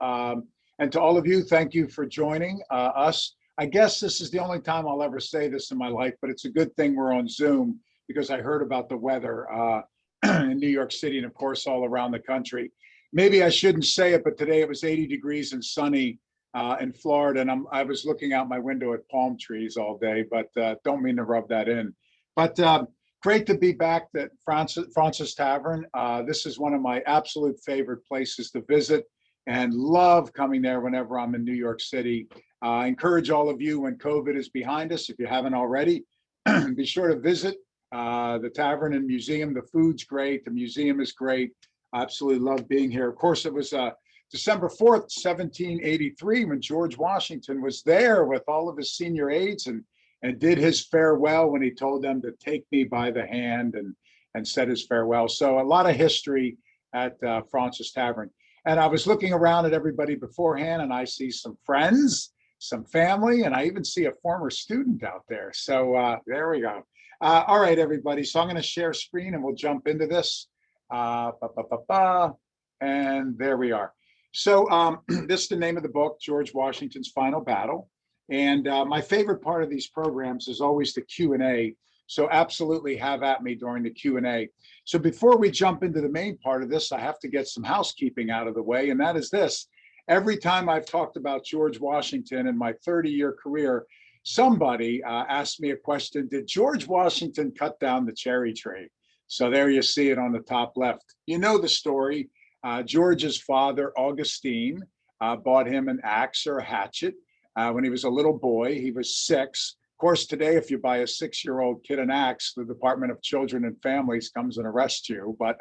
And to all of you, thank you for joining us. I guess this is the only time I'll ever say this in my life, but it's a good thing we're on Zoom because I heard about the weather in New York City and, of course, all around the country. Maybe I shouldn't say it, but today it was 80 degrees and sunny in Florida, and I was looking out my window at palm trees all day, but don't mean to rub that in. But great to be back at Fraunces Tavern. This is one of my absolute favorite places to visit and love coming there whenever I'm in New York City. I encourage all of you, when COVID is behind us, if you haven't already, be sure to visit the tavern and museum. The food's great. The museum is great. I absolutely love being here. Of course, it was December 4th, 1783, when George Washington was there with all of his senior aides and did his farewell when he told them to take me by the hand and said his farewell. So a lot of history at Fraunces Tavern. And I was looking around at everybody beforehand, and I see some friends, some family, and I even see a former student out there. So there we go. All right, everybody. So I'm going to share screen, and we'll jump into this. And there we are. So this is the name of the book, George Washington's Final Battle. And my favorite part of these programs is always the Q&A. So absolutely have at me during the Q&A. So before we jump into the main part of this, I have to get some housekeeping out of the way. And that is this. Every time I've talked about George Washington in my 30-year career, somebody asked me a question: did George Washington cut down the cherry tree? So there you see it on the top left. You know the story. George's father, Augustine, bought him an axe or a hatchet when he was a little boy. He was 6. Of course, today, if you buy a 6-year-old kid an axe, the Department of Children and Families comes and arrests you. But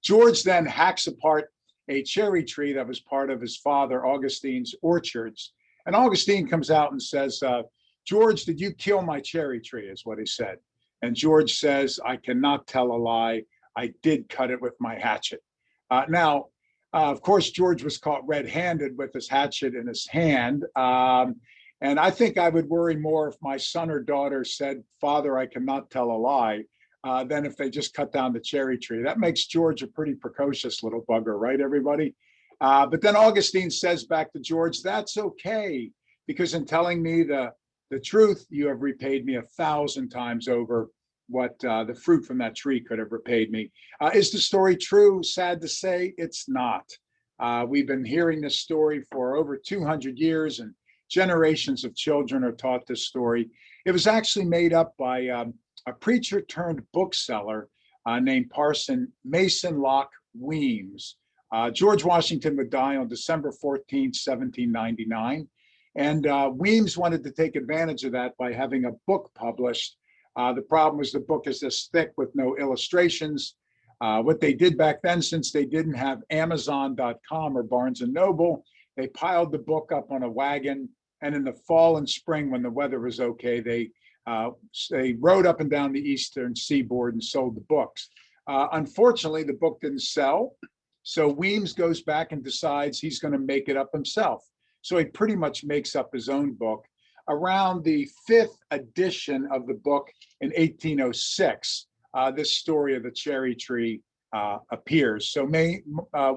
George then hacks apart a cherry tree that was part of his father, Augustine's orchards. And Augustine comes out and says, George, did you kill my cherry tree, is what he said. And George says, I cannot tell a lie. I did cut it with my hatchet. Now, of course, George was caught red-handed with his hatchet in his hand. And I think I would worry more if my son or daughter said, Father, I cannot tell a lie, than if they just cut down the cherry tree. That makes George a pretty precocious little bugger, right, everybody? But then Augustine says back to George, that's okay, because in telling me the truth, you have repaid me 1,000 times over what the fruit from that tree could have repaid me. Is the story true? Sad to say, it's not. We've been hearing this story for over 200 years, and generations of children are taught this story. It was actually made up by a preacher turned bookseller named Parson Mason Locke Weems. George Washington would die on December 14th, 1799. And Weems wanted to take advantage of that by having a book published. The problem was the book is this thick with no illustrations. What they did back then, since they didn't have Amazon.com or Barnes and Noble, they piled the book up on a wagon. And in the fall and spring, when the weather was okay, they rode up and down the eastern seaboard and sold the books. Unfortunately, the book didn't sell. So Weems goes back and decides he's going to make it up himself. So he pretty much makes up his own book. Around the 5th edition of the book in 1806, this story of the cherry tree appears. So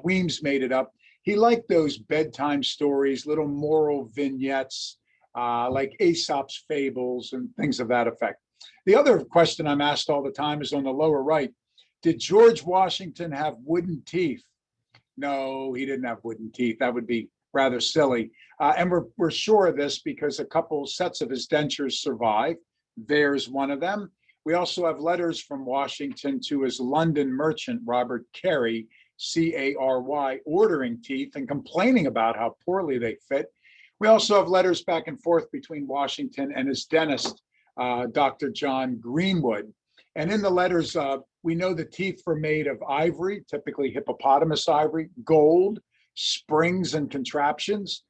Weems made it up. He liked those bedtime stories, little moral vignettes, like Aesop's fables and things of that effect. The other question I'm asked all the time is on the lower right. Did George Washington have wooden teeth? No, he didn't have wooden teeth. That would be rather silly. And we're sure of this because a couple sets of his dentures survive. There's one of them. We also have letters from Washington to his London merchant, Robert Cary, C-A-R-Y, ordering teeth and complaining about how poorly they fit. We also have letters back and forth between Washington and his dentist, Dr. John Greenwood. And in the letters, we know the teeth were made of ivory, typically hippopotamus ivory, gold, springs and contraptions,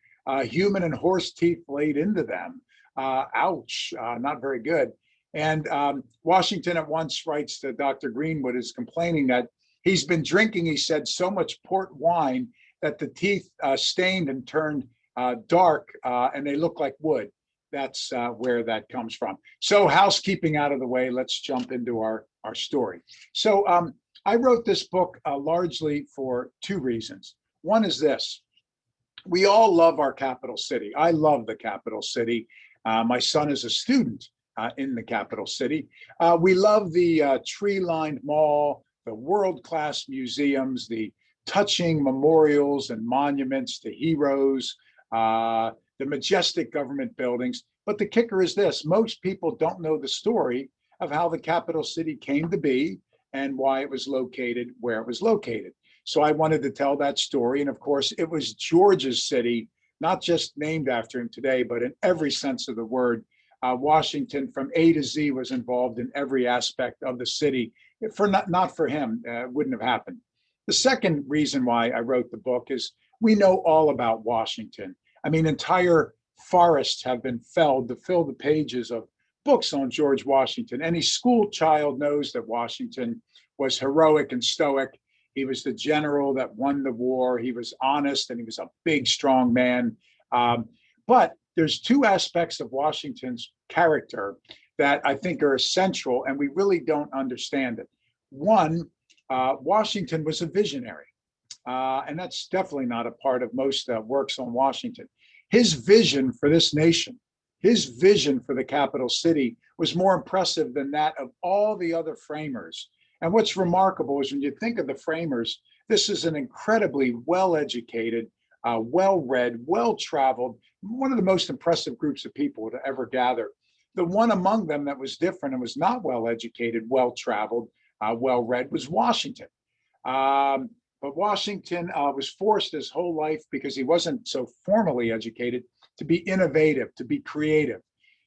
human and horse teeth laid into them. Ouch, not very good. And Washington at once writes to Dr. Greenwood, is complaining that he's been drinking, he said, so much port wine that the teeth stained and turned dark and they look like wood. That's where that comes from. So housekeeping out of the way, let's jump into our story. So I wrote this book largely for 2 reasons. One is this. We all love our capital city. I love the capital city. My son is a student in the capital city. We love the tree-lined mall, the world-class museums, the touching memorials and monuments to heroes, the majestic government buildings. But the kicker is this: most people don't know the story of how the capital city came to be and why it was located where it was located. So I wanted to tell that story. And of course, it was George's city, not just named after him today, but in every sense of the word. Washington from A to Z was involved in every aspect of the city. For not for him, it wouldn't have happened. The second reason why I wrote the book is we know all about Washington. I mean, entire forests have been felled to fill the pages of books on George Washington. Any school child knows that Washington was heroic and stoic. He was the general that won the war. He was honest and he was a big, strong man. But there's two aspects of Washington's character that I think are essential, and we really don't understand it. One, Washington was a visionary, and that's definitely not a part of most works on Washington. His vision for this nation, his vision for the capital city was more impressive than that of all the other framers. And what's remarkable is when you think of the framers, this is an incredibly well-educated, well-read, well-traveled, one of the most impressive groups of people to ever gather. The one among them that was different and was not well-educated, well-traveled, well-read was Washington. But Washington was forced his whole life, because he wasn't so formally educated, to be innovative, to be creative.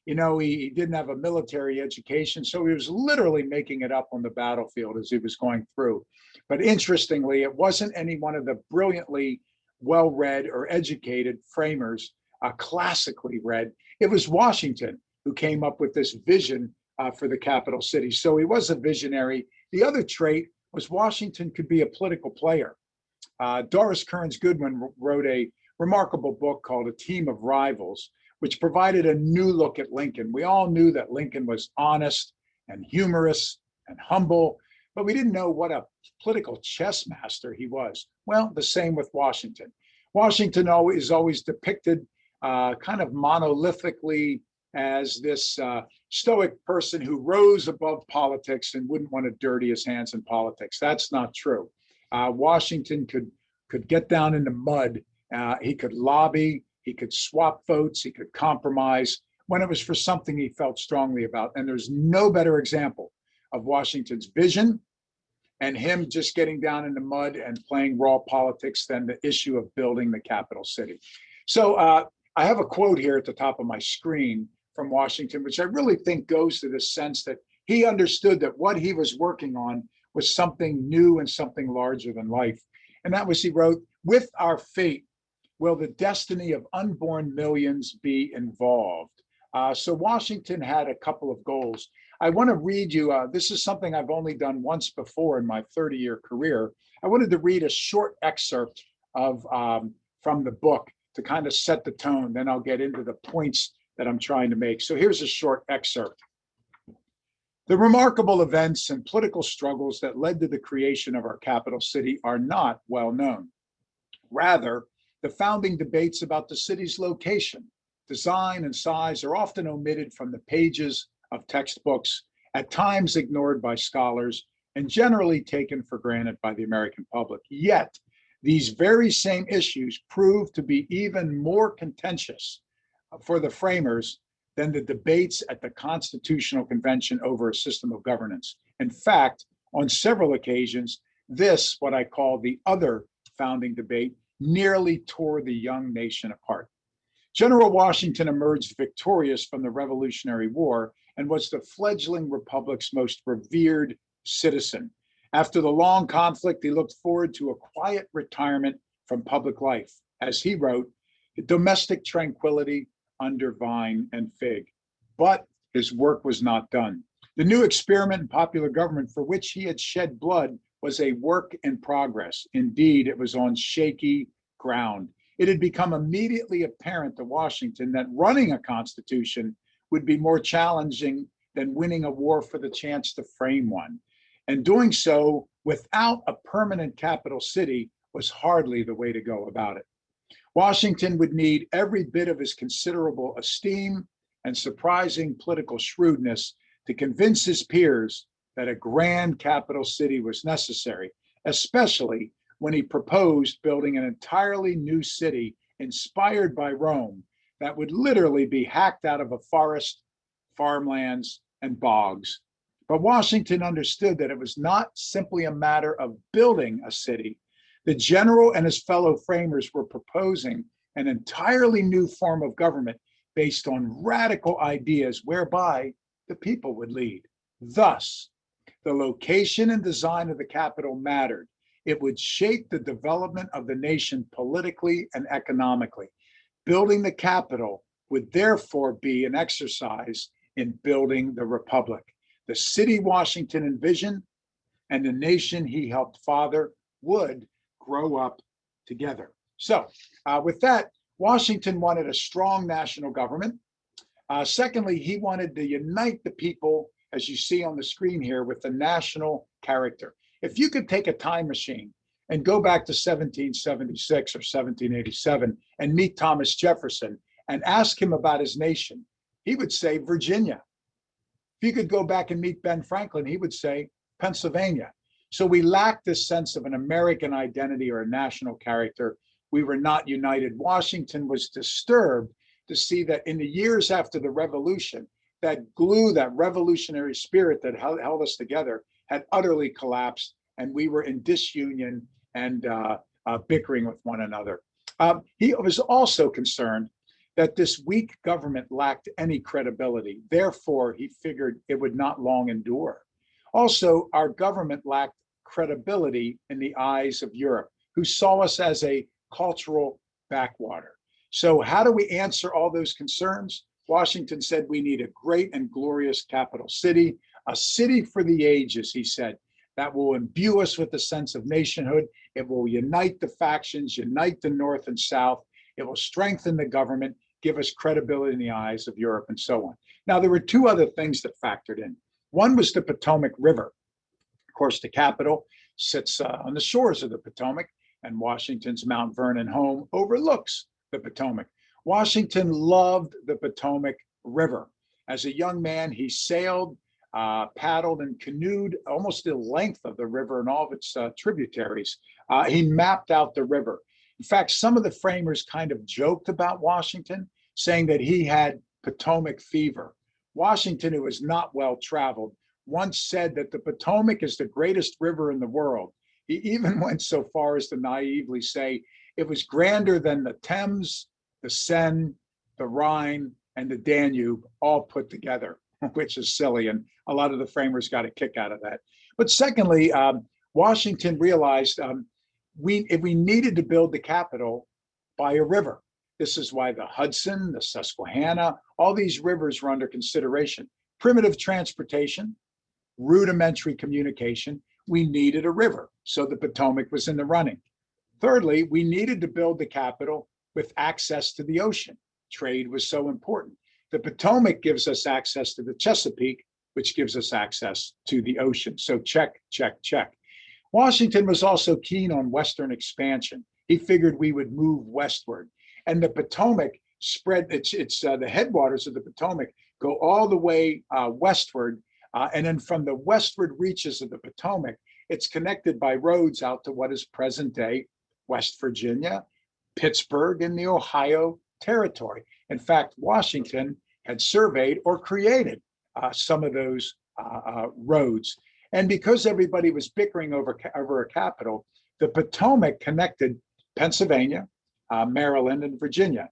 You know, he didn't have a military education, so he was literally making it up on the battlefield as he was going through. But interestingly, it wasn't any one of the brilliantly well-read or educated framers, classically read. It was Washington who came up with this vision for the capital city. So he was a visionary. The other trait was Washington could be a political player. Doris Kearns Goodwin wrote a remarkable book called A Team of Rivals, which provided a new look at Lincoln. We all knew that Lincoln was honest and humorous and humble, but we didn't know what a political chess master he was. Well, the same with Washington. Washington is always depicted kind of monolithically as this stoic person who rose above politics and wouldn't want to dirty his hands in politics. That's not true. Washington could get down in the mud. He could lobby. He could swap votes. He could compromise when it was for something he felt strongly about. And there's no better example of Washington's vision and him just getting down in the mud and playing raw politics than the issue of building the capital city. So I have a quote here at the top of my screen from Washington, which I really think goes to the sense that he understood that what he was working on was something new and something larger than life. And that was, he wrote, "With our fate, will the destiny of unborn millions be involved?" So Washington had a couple of goals. I want to read you, this is something I've only done once before in my 30-year career. I wanted to read a short excerpt of from the book to kind of set the tone. Then I'll get into the points that I'm trying to make. So here's a short excerpt. "The remarkable events and political struggles that led to the creation of our capital city are not well known. Rather, the founding debates about the city's location, design, and size are often omitted from the pages of textbooks, at times ignored by scholars, and generally taken for granted by the American public. Yet, these very same issues proved to be even more contentious for the framers than the debates at the Constitutional Convention over a system of governance. In fact, on several occasions, this, what I call the other founding debate, nearly tore the young nation apart. General Washington emerged victorious from the Revolutionary War and was the fledgling republic's most revered citizen. After the long conflict, he looked forward to a quiet retirement from public life. As he wrote, domestic tranquility under vine and fig. But his work was not done. The new experiment in popular government for which he had shed blood was a work in progress. Indeed, it was on shaky ground. It had become immediately apparent to Washington that running a constitution would be more challenging than winning a war for the chance to frame one. And doing so without a permanent capital city was hardly the way to go about it. Washington would need every bit of his considerable esteem and surprising political shrewdness to convince his peers that a grand capital city was necessary, especially when he proposed building an entirely new city inspired by Rome that would literally be hacked out of a forest, farmlands, and bogs. But Washington understood that it was not simply a matter of building a city. The general and his fellow framers were proposing an entirely new form of government based on radical ideas whereby the people would lead. Thus, the location and design of the capital mattered. It would shape the development of the nation politically and economically. Building the capital would therefore be an exercise in building the republic. The city Washington envisioned and the nation he helped father would grow up together. So with that, Washington wanted a strong national government. Secondly, he wanted to unite the people, as you see on the screen here, with the national character. If you could take a time machine and go back to 1776 or 1787 and meet Thomas Jefferson and ask him about his nation, he would say Virginia. If you could go back and meet Ben Franklin, he would say Pennsylvania. So we lacked this sense of an American identity or a national character. We were not united. Washington was disturbed to see that in the years after the Revolution, that glue, that revolutionary spirit that held us together had utterly collapsed, and we were in disunion and bickering with one another. He was also concerned that this weak government lacked any credibility. Therefore, he figured it would not long endure. Also, our government lacked credibility in the eyes of Europe, who saw us as a cultural backwater. So how do we answer all those concerns? Washington said we need a great and glorious capital city, a city for the ages, he said, that will imbue us with a sense of nationhood. It will unite the factions, unite the North and South. It will strengthen the government, give us credibility in the eyes of Europe, and so on. Now, there were two other things that factored in. One was the Potomac River. Of course, the capital sits on the shores of the Potomac, and Washington's Mount Vernon home overlooks the Potomac. Washington loved the Potomac River. As a young man, he sailed, paddled, and canoed almost the length of the river and all of its tributaries. He mapped out the river. In fact, some of the framers kind of joked about Washington, saying that he had Potomac fever. Washington, who was not well traveled, once said that the Potomac is the greatest river in the world. He even went so far as to naively say it was grander than the Thames, the Seine, the Rhine, and the Danube all put together, which is silly. And a lot of the framers got a kick out of that. But secondly, Washington realized we needed to build the capital by a river. This is why the Hudson, the Susquehanna, all these rivers were under consideration. Primitive transportation, rudimentary communication, we needed a river. So the Potomac was in the running. Thirdly, we needed to build the capital with access to the ocean. Trade was so important. The Potomac gives us access to the Chesapeake, which gives us access to the ocean. So check, check, check. Washington was also keen on Western expansion. He figured we would move westward. And the Potomac spread, the headwaters of the Potomac go all the way westward. And then from the westward reaches of the Potomac, it's connected by roads out to what is present day West Virginia, Pittsburgh, and the Ohio Territory. In fact, Washington had surveyed or created some of those roads. And because everybody was bickering over a capital, the Potomac connected Pennsylvania, Maryland, and Virginia,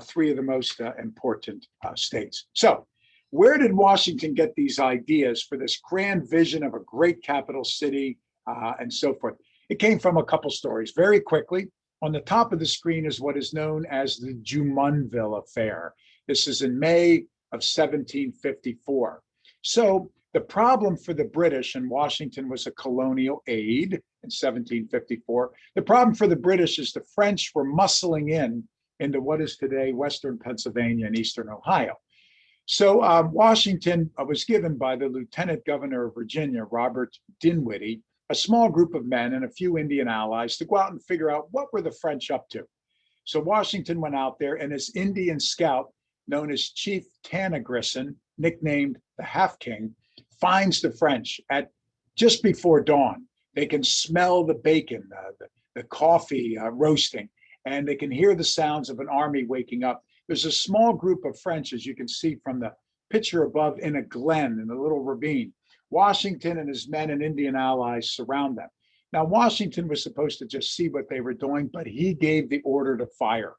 three of the most important states. So where did Washington get these ideas for this grand vision of a great capital city and so forth? It came from a couple stories. Very quickly, on the top of the screen is what is known as the Jumunville Affair. This is in May of 1754. So the problem for the British, and Washington was a colonial aide in 1754, the problem for the British is the French were muscling into what is today Western Pennsylvania and Eastern Ohio. So Washington was given by the Lieutenant Governor of Virginia, Robert Dinwiddie, a small group of men and a few Indian allies to go out and figure out what were the French up to. So Washington went out there, and his Indian scout, known as Chief Tanagrisson, nicknamed the Half King, finds the French at just before dawn. They can smell the bacon, the coffee roasting, and they can hear the sounds of an army waking up. There's a small group of French, as you can see from the picture above, in a glen, in a little ravine. Washington and his men and Indian allies surround them. Now, Washington was supposed to just see what they were doing, but he gave the order to fire.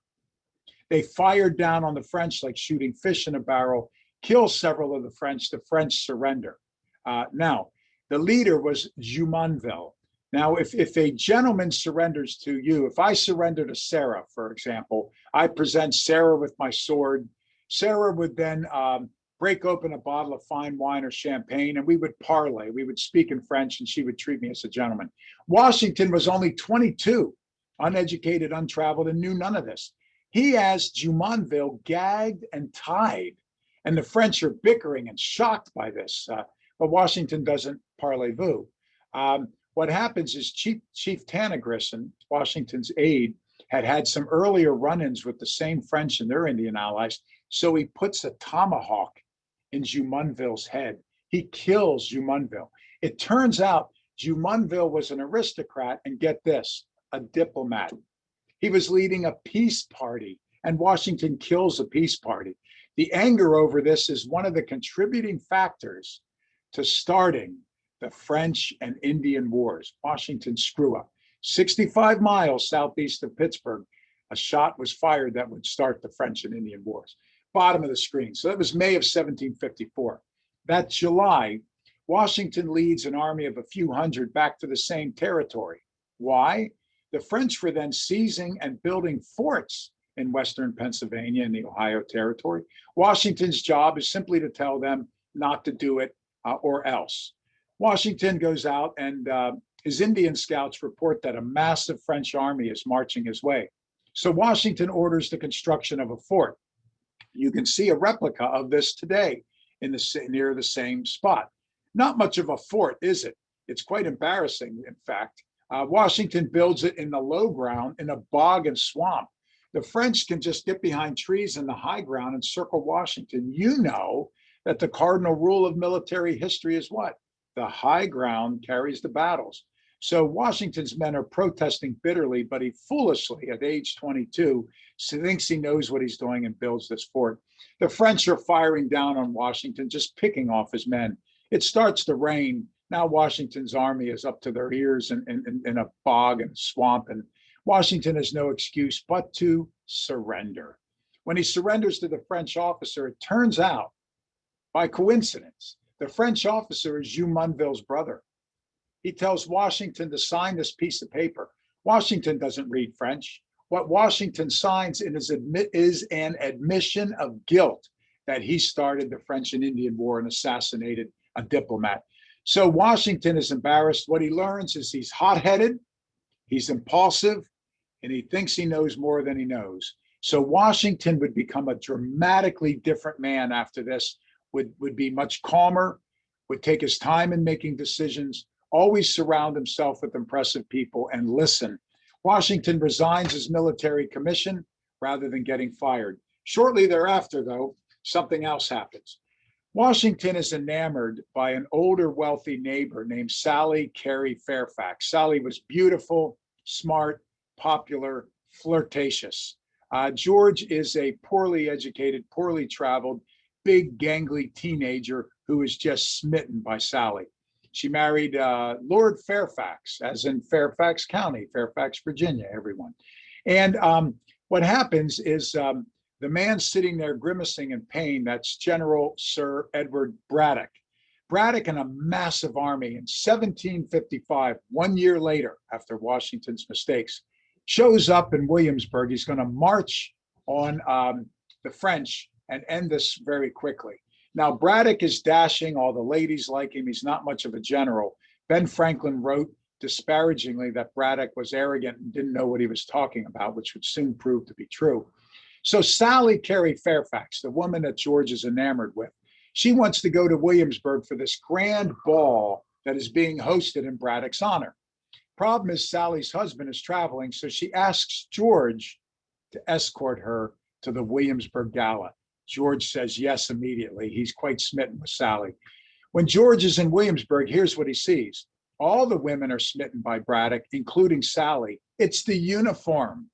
They fired down on the French like shooting fish in a barrel, kill several of the French. The French surrender. Now, the leader was Jumunville. Now, if a gentleman surrenders to you, if I surrender to Sarah, for example, I present Sarah with my sword. Sarah would then break open a bottle of fine wine or champagne, and we would parley. We would speak in French, and she would treat me as a gentleman. Washington was only 22, uneducated, untraveled, and knew none of this. He has Jumonville gagged and tied, and the French are bickering and shocked by this. But Washington doesn't parlez-vous. What happens is Chief Tanagrisson, Washington's aide, had some earlier run-ins with the same French and their Indian allies, so he puts a tomahawk in Jumonville's head. He kills Jumonville. It turns out Jumonville was an aristocrat, and get this, a diplomat. He was leading a peace party, and Washington kills a peace party. The anger over this is one of the contributing factors to starting the French and Indian Wars. Washington's screw up. 65 miles southeast of Pittsburgh, a shot was fired that would start the French and Indian Wars. Bottom of the screen. So that was May of 1754. That July, Washington leads an army of a few hundred back to the same territory. Why? The French were then seizing and building forts in Western Pennsylvania and the Ohio Territory. Washington's job is simply to tell them not to do it or else. Washington goes out, and his Indian scouts report that a massive French army is marching his way. So Washington orders the construction of a fort. You can see a replica of this today near the same spot. Not much of a fort, is it? It's quite embarrassing, in fact. Washington builds it in the low ground, in a bog and swamp. The French can just get behind trees in the high ground and circle Washington. You know that the cardinal rule of military history is what? The high ground carries the battles. So Washington's men are protesting bitterly, but he foolishly, at age 22, thinks he knows what he's doing and builds this fort. The French are firing down on Washington, just picking off his men. It starts to rain. Now Washington's army is up to their ears in a bog and swamp, and Washington has no excuse but to surrender. When he surrenders to the French officer, it turns out, by coincidence, the French officer is Jumonville's brother. He tells Washington to sign this piece of paper. Washington doesn't read French. What Washington signs is an admission of guilt that he started the French and Indian War and assassinated a diplomat. So Washington is embarrassed. What he learns is he's hot-headed, he's impulsive, and he thinks he knows more than he knows. So Washington would become a dramatically different man after this, would be much calmer, would take his time in making decisions, always surround himself with impressive people, and listen. Washington resigns his military commission rather than getting fired. Shortly thereafter, though, something else happens. Washington is enamored by an older, wealthy neighbor named Sally Carey Fairfax. Sally was beautiful, smart, popular, flirtatious. George is a poorly educated, poorly traveled, big, gangly teenager who is just smitten by Sally. She married Lord Fairfax, as in Fairfax County, Fairfax, Virginia, everyone. And what happens is the man sitting there grimacing in pain, that's General Sir Edward Braddock. Braddock and a massive army in 1755, 1 year later, after Washington's mistakes, shows up in Williamsburg. He's going to march on the French and end this very quickly. Now, Braddock is dashing. All the ladies like him. He's not much of a general. Ben Franklin wrote disparagingly that Braddock was arrogant and didn't know what he was talking about, which would soon prove to be true. So Sally Carey Fairfax, the woman that George is enamored with, she wants to go to Williamsburg for this grand ball that is being hosted in Braddock's honor. Problem is Sally's husband is traveling, so she asks George to escort her to the Williamsburg Gala. George says yes immediately. He's quite smitten with Sally. When George is in Williamsburg, here's what he sees. All the women are smitten by Braddock, including Sally. It's the uniform.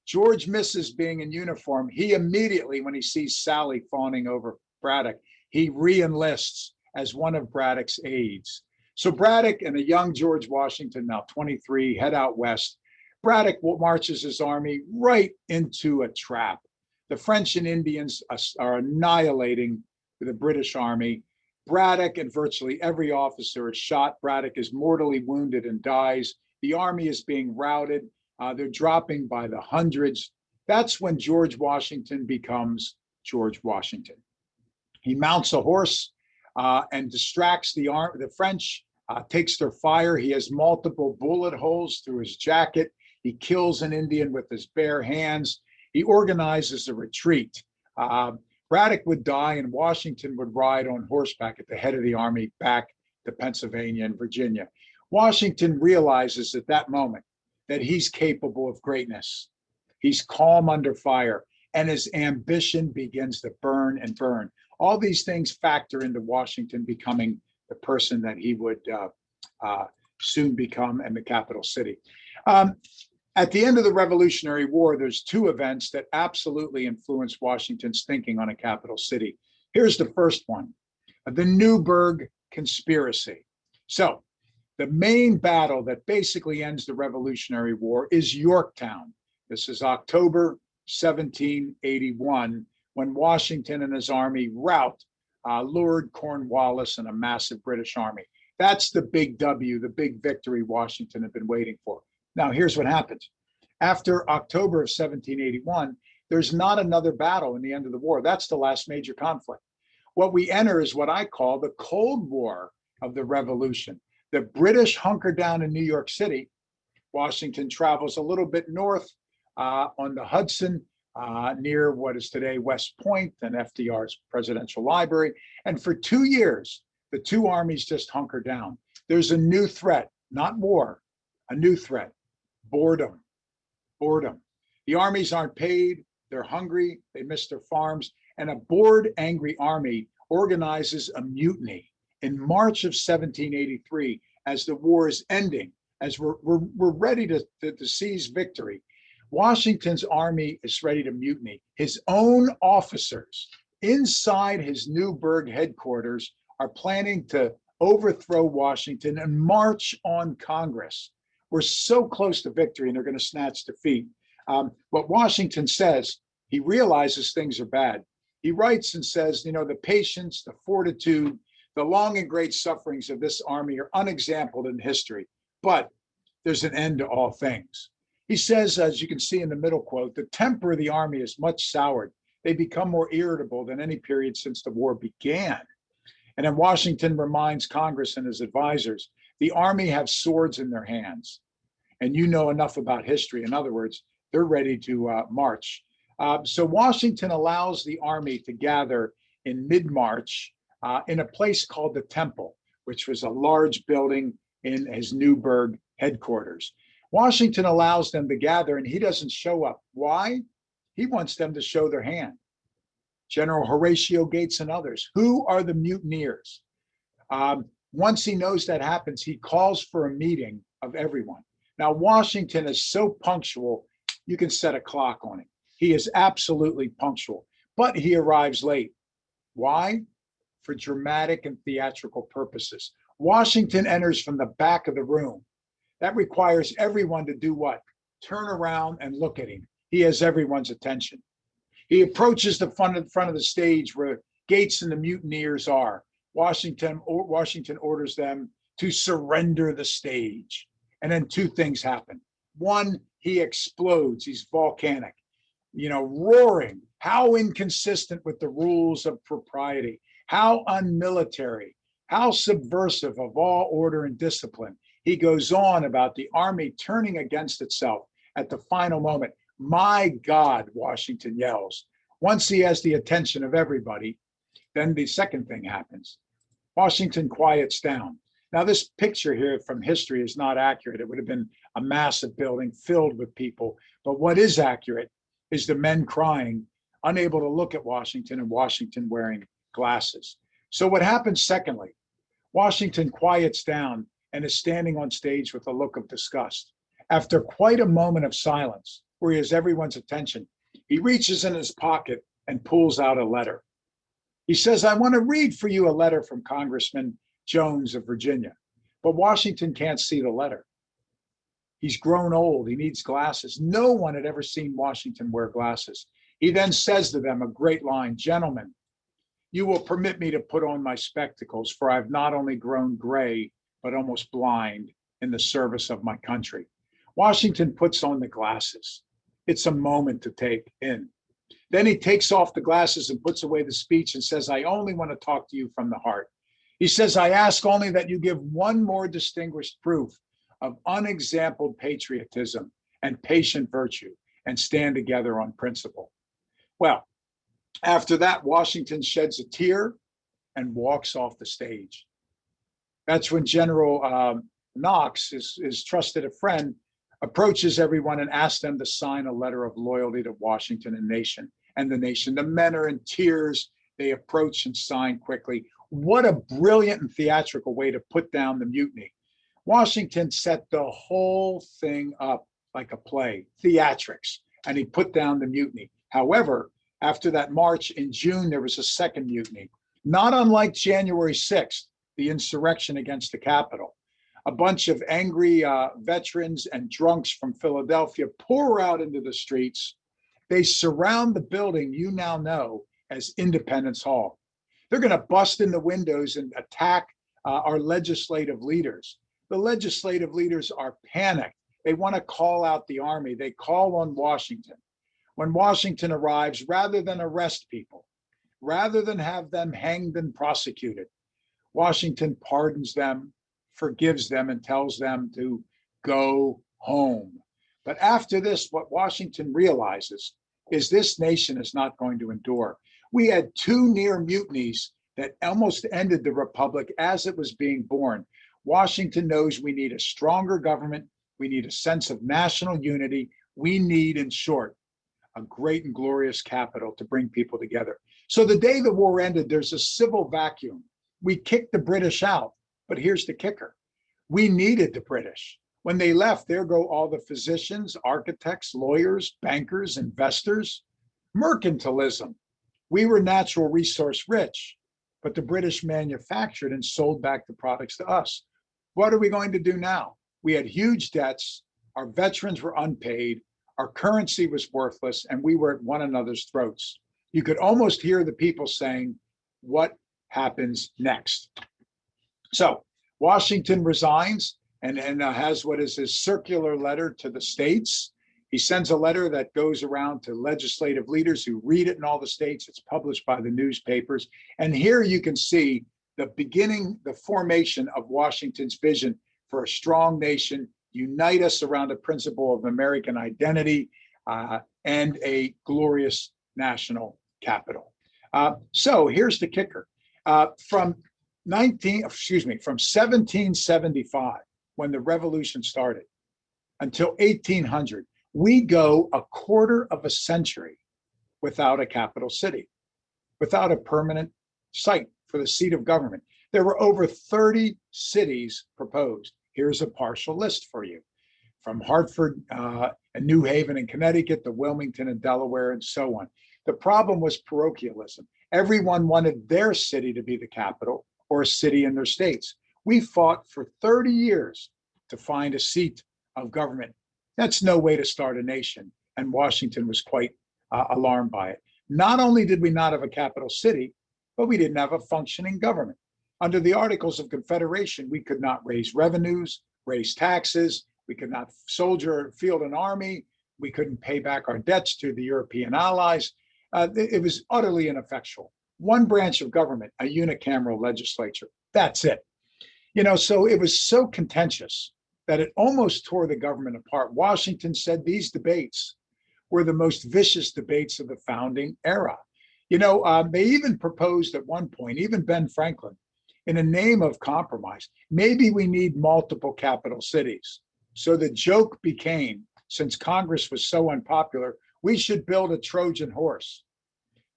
George misses being in uniform. He immediately, when he sees Sally fawning over Braddock, he re-enlists as one of Braddock's aides. So Braddock and a young George Washington, now 23, head out west. Braddock marches his army right into a trap. The French and Indians are annihilating the British army. Braddock and virtually every officer is shot. Braddock is mortally wounded and dies. The army is being routed. They're dropping by the hundreds. That's when George Washington becomes George Washington. He mounts a horse and distracts the French, takes their fire. He has multiple bullet holes through his jacket. He kills an Indian with his bare hands. He organizes a retreat. Braddock would die and Washington would ride on horseback at the head of the army back to Pennsylvania and Virginia. Washington realizes at that moment that he's capable of greatness. He's calm under fire, and his ambition begins to burn and burn. All these things factor into Washington becoming the person that he would soon become in the capital city. At the end of the Revolutionary War, there's two events that absolutely influenced Washington's thinking on a capital city. Here's the first one, the Newberg Conspiracy. So the main battle that basically ends the Revolutionary War is Yorktown. This is October 1781, when Washington and his army rout Lord Cornwallis and a massive British army. That's the big W, the big victory Washington had been waiting for. Now, here's what happens. After October of 1781, there's not another battle in the end of the war. That's the last major conflict. What we enter is what I call the Cold War of the Revolution. The British hunker down in New York City. Washington travels a little bit north on the Hudson, near what is today West Point and FDR's presidential library. And for 2 years, the two armies just hunker down. There's a new threat, not war, a new threat, boredom. Boredom. The armies aren't paid, they're hungry, they miss their farms, and a bored, angry army organizes a mutiny in March of 1783 as the war is ending, as we're ready to seize victory. Washington's army is ready to mutiny. His own officers inside his Newberg headquarters are planning to overthrow Washington and march on Congress. We're so close to victory and they're going to snatch defeat. What Washington says, he realizes things are bad. He writes and says, you know, the patience, the fortitude, the long and great sufferings of this army are unexampled in history, but there's an end to all things. He says, as you can see in the middle quote, the temper of the army is much soured. They become more irritable than any period since the war began. And then Washington reminds Congress and his advisors, the army have swords in their hands. And you know enough about history. In other words, they're ready to march. So Washington allows the army to gather in mid-March in a place called the Temple, which was a large building in his Newberg headquarters. Washington allows them to gather and he doesn't show up. Why? He wants them to show their hand. General Horatio Gates and others. Who are the mutineers? Once he knows that happens, he calls for a meeting of everyone. Now, Washington is so punctual, you can set a clock on him. He is absolutely punctual, but he arrives late. Why? For dramatic and theatrical purposes. Washington enters from the back of the room. That requires everyone to do what? Turn around and look at him. He has everyone's attention. He approaches the front of the stage where Gates and the mutineers are. Washington orders them to surrender the stage. And then two things happen. One, he explodes. He's volcanic, roaring. How inconsistent with the rules of propriety. How unmilitary. How subversive of all order and discipline. He goes on about the army turning against itself at the final moment. My God, Washington yells. Once he has the attention of everybody, then the second thing happens. Washington quiets down. Now, this picture here from history is not accurate. It would have been a massive building filled with people. But what is accurate is the men crying, unable to look at Washington, and Washington wearing glasses. So what happens secondly? Washington quiets down and is standing on stage with a look of disgust. After quite a moment of silence, where he has everyone's attention, he reaches in his pocket and pulls out a letter. He says, I want to read for you a letter from Congressman Jones of Virginia. But Washington can't see the letter. He's grown old. He needs glasses. No one had ever seen Washington wear glasses. He then says to them a great line, gentlemen, you will permit me to put on my spectacles, for I've not only grown gray, but almost blind in the service of my country. Washington puts on the glasses. It's a moment to take in. Then he takes off the glasses and puts away the speech and says, I only want to talk to you from the heart. He says, I ask only that you give one more distinguished proof of unexampled patriotism and patient virtue and stand together on principle. Well, after that, Washington sheds a tear and walks off the stage. That's when General Knox, his trusted a friend, approaches everyone and asks them to sign a letter of loyalty to Washington and the nation. The men are in tears. They approach and sign quickly. What a brilliant and theatrical way to put down the mutiny. Washington set the whole thing up like a play, theatrics, and he put down the mutiny. However, after that march in June, there was a second mutiny, not unlike January 6th, the insurrection against the Capitol. A bunch of angry veterans and drunks from Philadelphia pour out into the streets. They surround the building you now know as Independence Hall. They're going to bust in the windows and attack our legislative leaders. The legislative leaders are panicked. They want to call out the army. They call on Washington. When Washington arrives, rather than arrest people, rather than have them hanged and prosecuted, Washington pardons them, forgives them, and tells them to go home. But after this, what Washington realizes is this nation is not going to endure. We had two near mutinies that almost ended the republic as it was being born. Washington knows we need a stronger government. We need a sense of national unity. We need, in short, a great and glorious capital to bring people together. So the day the war ended, there's a civil vacuum. We kicked the British out, but here's the kicker. We needed the British. When they left, there go all the physicians, architects, lawyers, bankers, investors, mercantilism. We were natural resource rich, but the British manufactured and sold back the products to us. What are we going to do now? We had huge debts. Our veterans were unpaid. Our currency was worthless, and we were at one another's throats. You could almost hear the people saying, what happens next? So Washington resigns and has what is his circular letter to the states. He sends a letter that goes around to legislative leaders who read it in all the states. It's published by the newspapers. And here you can see the formation of Washington's vision for a strong nation, unite us around a principle of American identity, and a glorious national capital. So here's the kicker. From 1775, when the revolution started, until 1800, we go a quarter of a century without a capital city, without a permanent site for the seat of government. There were over 30 cities proposed. Here's a partial list for you. From Hartford and New Haven in Connecticut to Wilmington in Delaware and so on. The problem was parochialism. Everyone wanted their city to be the capital or a city in their states. We fought for 30 years to find a seat of government. That's no way to start a nation, and Washington was quite alarmed by it. Not only did we not have a capital city, but we didn't have a functioning government. Under the Articles of Confederation, we could not raise revenues, raise taxes, we could not field an army, we couldn't pay back our debts to the European allies. It was utterly ineffectual. One branch of government, a unicameral legislature, that's it. So it was so contentious that it almost tore the government apart. Washington said these debates were the most vicious debates of the founding era. They even proposed at one point, even Ben Franklin, in the name of compromise, maybe we need multiple capital cities. So the joke became, since Congress was so unpopular, We should build a Trojan horse,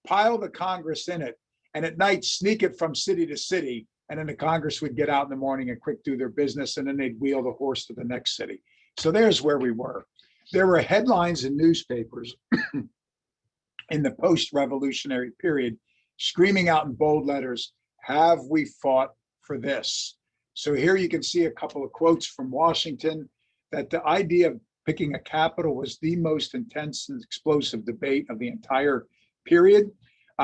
pile the Congress in it, and at night sneak it from city to city. And then the Congress would get out in the morning and quick do their business, and then they'd wheel the horse to the next city. So there's where we were. There were headlines in newspapers in the post-revolutionary period screaming out in bold letters, "Have we fought for this?" So here you can see a couple of quotes from Washington, that the idea of picking a capital was the most intense and explosive debate of the entire period.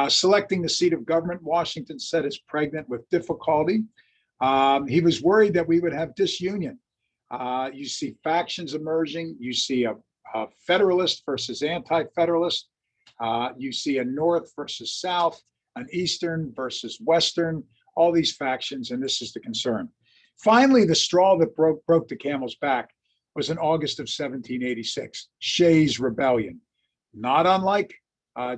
Selecting the seat of government, Washington said, is pregnant with difficulty. He was worried that we would have disunion. You see factions emerging. You see a Federalist versus anti-Federalist. You see a North versus South, an Eastern versus Western, all these factions, and this is the concern. Finally, the straw that broke the camel's back was in August of 1786, Shays' Rebellion. Not unlike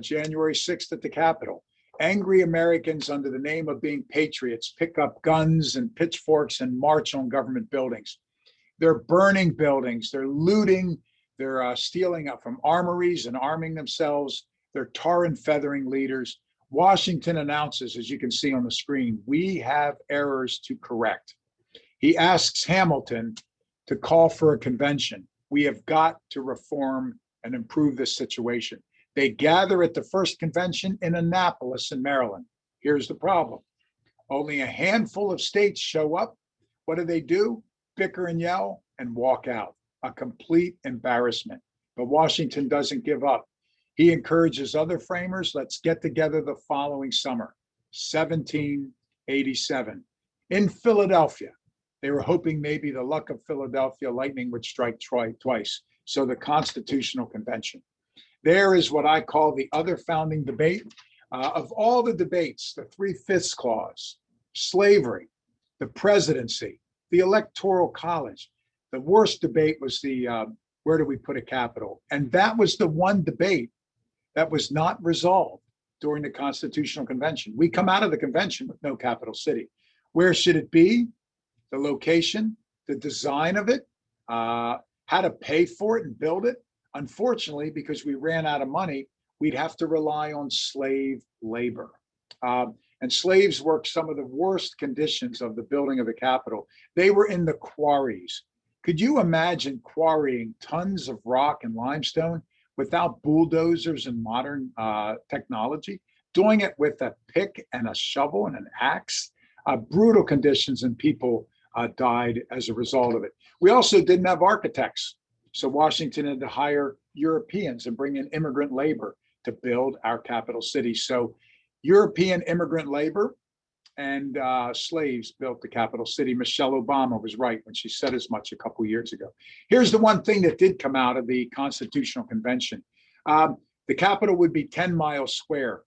January 6th at the Capitol. Angry Americans, under the name of being patriots, pick up guns and pitchforks and march on government buildings. They're burning buildings, they're looting, they're stealing up from armories and arming themselves. They're tar and feathering leaders. Washington announces, as you can see on the screen, we have errors to correct. He asks Hamilton to call for a convention. We have got to reform and improve this situation. They gather at the first convention in Annapolis in Maryland. Here's the problem. Only a handful of states show up. What do? Bicker and yell and walk out. A complete embarrassment. But Washington doesn't give up. He encourages other framers, let's get together the following summer, 1787, in Philadelphia. They were hoping maybe the luck of Philadelphia lightning would strike twice. So the Constitutional Convention. There is what I call the other founding debate. Of all the debates, the 3/5 clause, slavery, the presidency, the electoral college, the worst debate was the where do we put a capital? And that was the one debate that was not resolved during the Constitutional Convention. We come out of the convention with no capital city. Where should it be? The location, the design of it, how to pay for it and build it. Unfortunately, because we ran out of money, we'd have to rely on slave labor. And slaves worked some of the worst conditions of the building of the Capitol. They were in the quarries. Could you imagine quarrying tons of rock and limestone without bulldozers and modern technology? Doing it with a pick and a shovel and an axe? Brutal conditions, and people died as a result of it. We also didn't have architects. So Washington had to hire Europeans and bring in immigrant labor to build our capital city. So European immigrant labor and slaves built the capital city. Michelle Obama was right when she said as much a couple years ago. Here's the one thing that did come out of the Constitutional Convention. The Capitol would be 10 miles square.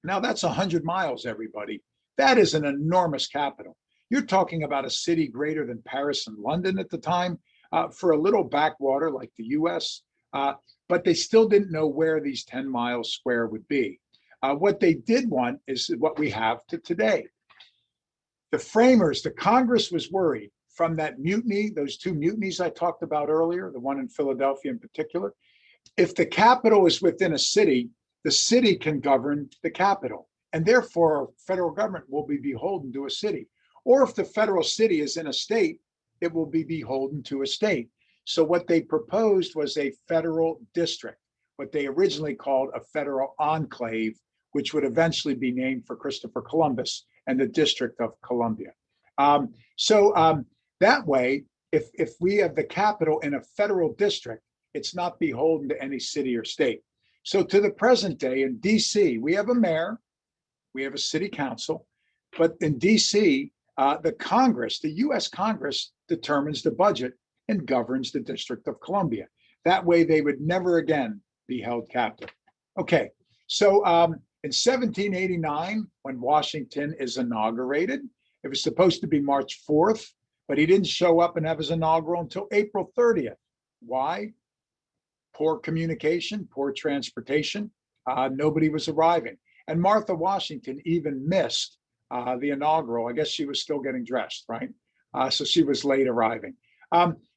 Now that's 100 miles, everybody. That is an enormous capital. You're talking about a city greater than Paris and London at the time. For a little backwater like the US, but they still didn't know where these 10 miles square would be. What they did want is what we have to today. The framers, the Congress was worried from that mutiny, those two mutinies I talked about earlier, the one in Philadelphia in particular. If the capital is within a city, the city can govern the capital, and therefore federal government will be beholden to a city. Or if the federal city is in a state, it will be beholden to a state. So what they proposed was a federal district, what they originally called a federal enclave, which would eventually be named for Christopher Columbus and the District of Columbia. That way, if we have the capital in a federal district, it's not beholden to any city or state. So to the present day in DC, we have a mayor, we have a city council, but in DC, the Congress, the US Congress, determines the budget and governs the District of Columbia. That way they would never again be held captive. Okay, so in 1789, when Washington is inaugurated, it was supposed to be March 4th, but he didn't show up and have his inaugural until April 30th. Why? Poor communication, poor transportation. Nobody was arriving. And Martha Washington even missed the inaugural. I guess she was still getting dressed, right? So she was late arriving.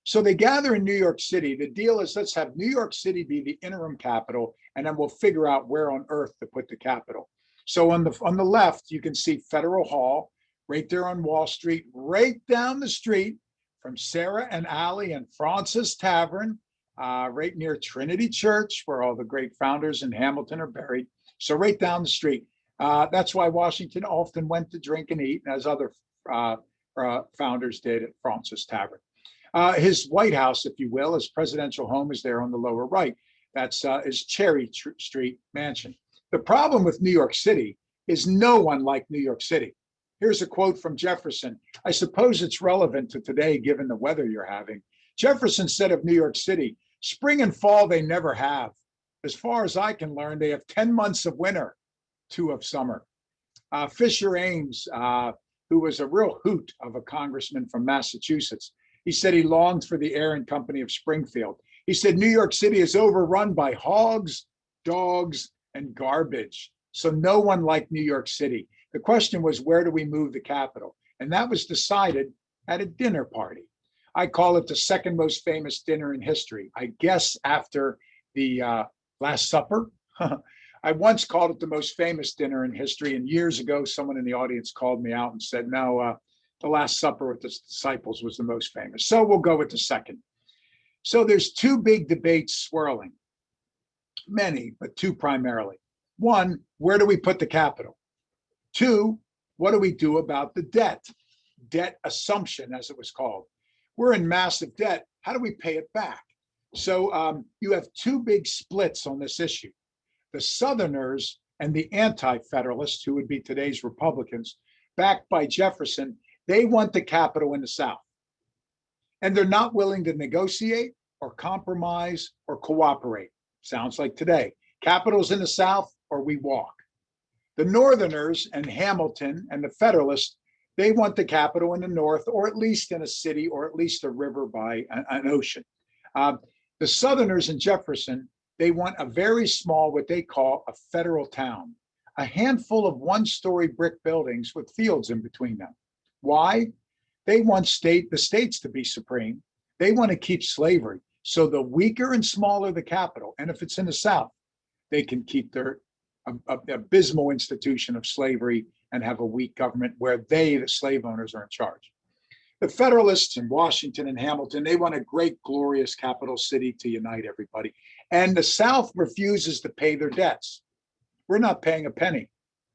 So they gather in New York City. The deal is, let's have New York City be the interim capital, and then we'll figure out where on earth to put the capital. So on the left, you can see Federal Hall, right there on Wall Street, right down the street from Sarah and Allie and Fraunces Tavern, right near Trinity Church, where all the great founders in Hamilton are buried. So right down the street. That's why Washington often went to drink and eat, as other founders did at Fraunces Tavern. His White House, if you will, his presidential home is there on the lower right. That's his Cherry Street mansion. The problem with New York City is no one like New York City. Here's a quote from Jefferson. I suppose it's relevant to today, given the weather you're having. Jefferson said of New York City, spring and fall they never have. As far as I can learn, they have 10 months of winter, 2 of summer. Fisher Ames, who was a real hoot of a congressman from Massachusetts, he said he longed for the air and company of Springfield. He said New York City is overrun by hogs, dogs, and garbage. So no one liked New York City. The question was, where do we move the capital? And that was decided at a dinner party. I call it the second most famous dinner in history. I guess after the Last Supper. I once called it the most famous dinner in history. And years ago, someone in the audience called me out and said, no, the Last Supper with the disciples was the most famous. So we'll go with the second. So there's 2 big debates swirling. Many, but 2 primarily. 1, where do we put the capital? 2, what do we do about the debt? Debt assumption, as it was called. We're in massive debt. How do we pay it back? So you have 2 big splits on this issue. The Southerners and the anti-federalists, who would be today's Republicans, backed by Jefferson, they want the capital in the South. And they're not willing to negotiate or compromise or cooperate. Sounds like today. Capital's in the South or we walk. The Northerners and Hamilton and the Federalists, they want the capital in the North, or at least in a city, or at least a river by an ocean. The Southerners and Jefferson, they want a very small, what they call a federal town, a handful of 1-story brick buildings with fields in between them. Why? They want the states to be supreme. They want to keep slavery. So the weaker and smaller the capital, and if it's in the South, they can keep their abysmal institution of slavery and have a weak government where they, the slave owners, are in charge. The Federalists in Washington and Hamilton, they want a great, glorious capital city to unite everybody. And the South refuses to pay their debts. We're not paying a penny.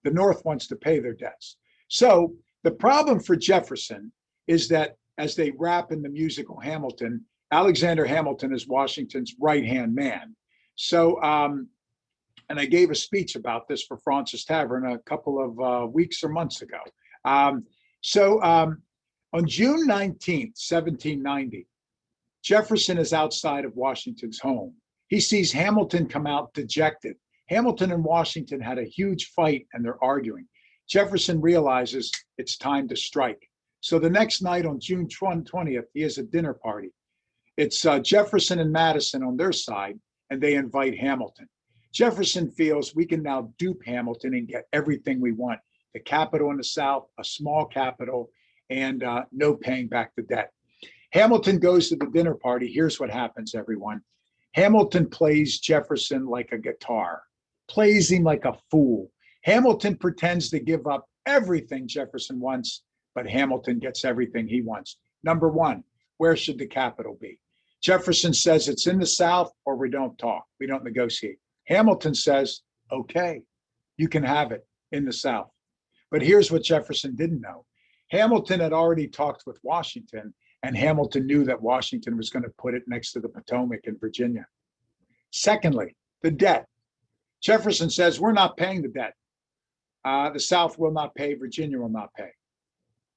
The North wants to pay their debts. So the problem for Jefferson is that as they rap in the musical Hamilton, Alexander Hamilton is Washington's right-hand man. So, and I gave a speech about this for Fraunces Tavern a couple of weeks or months ago. On June 19th, 1790, Jefferson is outside of Washington's home. He sees Hamilton come out dejected. Hamilton and Washington had a huge fight and they're arguing. Jefferson realizes it's time to strike. So the next night on June 20th, he has a dinner party. It's Jefferson and Madison on their side, and they invite Hamilton. Jefferson feels we can now dupe Hamilton and get everything we want. The capital in the South, a small capital, and no paying back the debt. Hamilton goes to the dinner party. Here's what happens, everyone. Hamilton plays Jefferson like a guitar, plays him like a fool. Hamilton pretends to give up everything Jefferson wants, but Hamilton gets everything he wants. Number 1, where should the capital be? Jefferson says it's in the South or we don't talk, we don't negotiate. Hamilton says, okay, you can have it in the South. But here's what Jefferson didn't know. Hamilton had already talked with Washington, and Hamilton knew that Washington was going to put it next to the Potomac in Virginia. Secondly, the debt. Jefferson says, we're not paying the debt. The South will not pay, Virginia will not pay.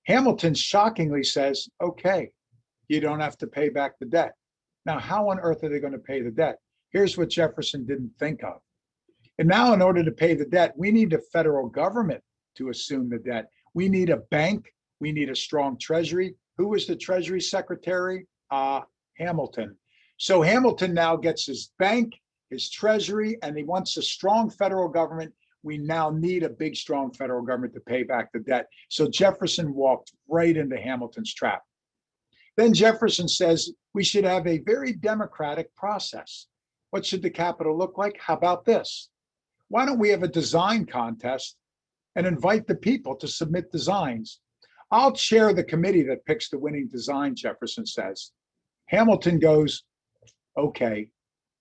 Hamilton shockingly says, okay, you don't have to pay back the debt. Now, how on earth are they going to pay the debt? Here's what Jefferson didn't think of. And now, in order to pay the debt, we need the federal government to assume the debt. We need a bank. We need a strong treasury. Who was the Treasury Secretary? Hamilton. So Hamilton now gets his bank, his treasury, and he wants a strong federal government. We now need a big, strong federal government to pay back the debt. So Jefferson walked right into Hamilton's trap. Then Jefferson says we should have a very democratic process. What should the Capitol look like? How about this? Why don't we have a design contest and invite the people to submit designs? I'll chair the committee that picks the winning design, Jefferson says. Hamilton goes, okay.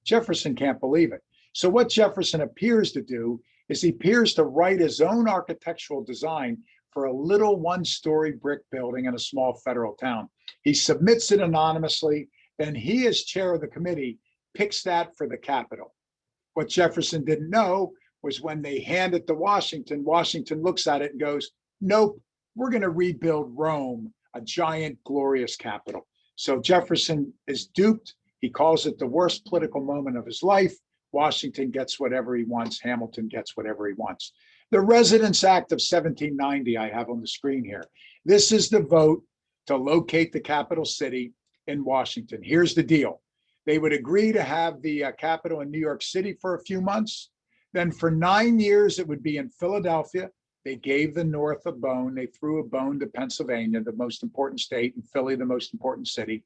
Jefferson can't believe it. So what Jefferson appears to do is he appears to write his own architectural design for a little one-story brick building in a small federal town. He submits it anonymously, then he, as chair of the committee, picks that for the Capitol. What Jefferson didn't know was when they hand it to Washington, Washington looks at it and goes, nope, we're going to rebuild Rome, a giant, glorious capital. So Jefferson is duped. He calls it the worst political moment of his life. Washington gets whatever he wants. Hamilton gets whatever he wants. The Residence Act of 1790 I have on the screen here. This is the vote to locate the capital city in Washington. Here's the deal. They would agree to have the capital in New York City for a few months. Then for 9 years, it would be in Philadelphia. They gave the North a bone. They threw a bone to Pennsylvania, the most important state, and Philly, the most important city.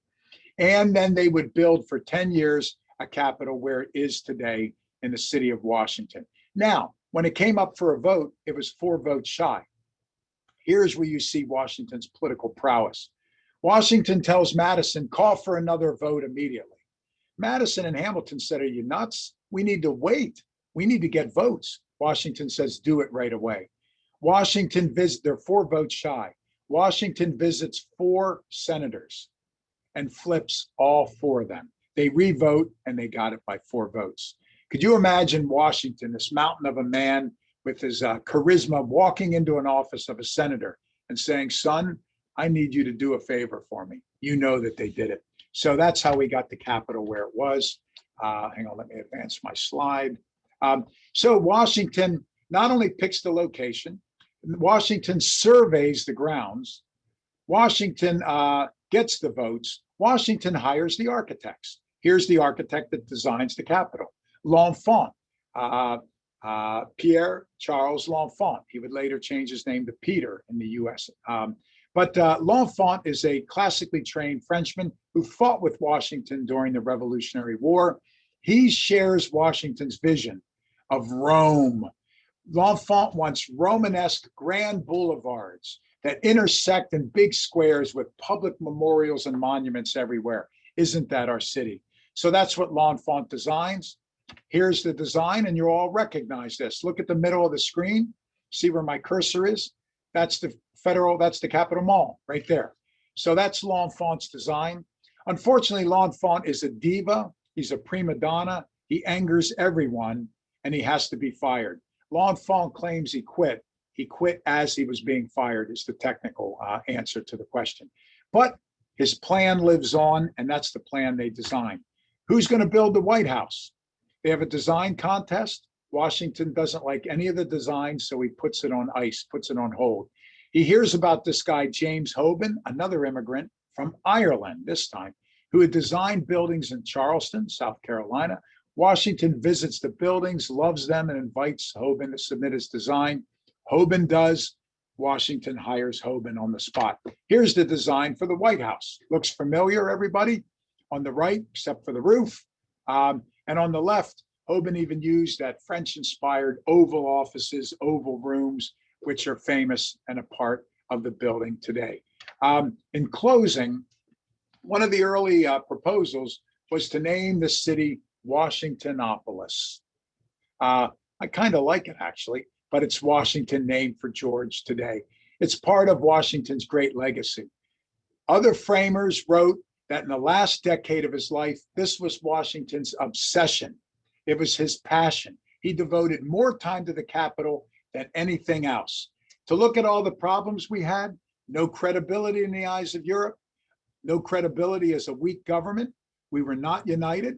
And then they would build for 10 years a capital where it is today in the city of Washington. Now, when it came up for a vote, it was 4 votes shy. Here's where you see Washington's political prowess. Washington tells Madison, call for another vote immediately. Madison and Hamilton said, are you nuts? We need to wait. We need to get votes. Washington says, do it right away. Washington visits, they're 4 votes shy. Washington visits 4 senators and flips all 4 of them. They re-vote and they got it by 4 votes. Could you imagine Washington, this mountain of a man with his charisma, walking into an office of a senator and saying, son, I need you to do a favor for me. You know that they did it. So that's how we got the Capitol where it was. Hang on, let me advance my slide. So Washington not only picks the location, Washington surveys the grounds, Washington gets the votes, Washington hires the architects. Here's the architect that designs the Capitol, L'Enfant, Pierre Charles L'Enfant. He would later change his name to Peter in the US. But L'Enfant is a classically trained Frenchman who fought with Washington during the Revolutionary War. He shares Washington's vision of Rome. L'Enfant wants Romanesque grand boulevards that intersect in big squares with public memorials and monuments everywhere. Isn't that our city? So that's what L'Enfant designs. Here's the design, and you all recognize this. Look at the middle of the screen. See where my cursor is? That's the Capitol Mall right there. So that's L'Enfant's design. Unfortunately, L'Enfant is a diva. He's a prima donna. He angers everyone, and he has to be fired. L'Enfant claims he quit. He quit as he was being fired is the technical answer to the question. But his plan lives on, and that's the plan they designed. Who's going to build the White House? They have a design contest. Washington doesn't like any of the designs, so he puts it on ice, puts it on hold. He hears about this guy, James Hoban, another immigrant from Ireland this time, who had designed buildings in Charleston, South Carolina. Washington visits the buildings, loves them, and invites Hoban to submit his design. Hoban does. Washington hires Hoban on the spot. Here's the design for the White House. Looks familiar, everybody? On the right, except for the roof. And on the left, Hoban even used that French-inspired oval offices, oval rooms, which are famous and a part of the building today. In closing, one of the early proposals was to name the city Washingtonopolis. I kind of like it, actually, but it's Washington named for George today. It's part of Washington's great legacy. Other framers wrote that in the last decade of his life, this was Washington's obsession. It was his passion. He devoted more time to the Capitol than anything else. To look at all the problems we had, no credibility in the eyes of Europe, no credibility as a weak government. We were not united.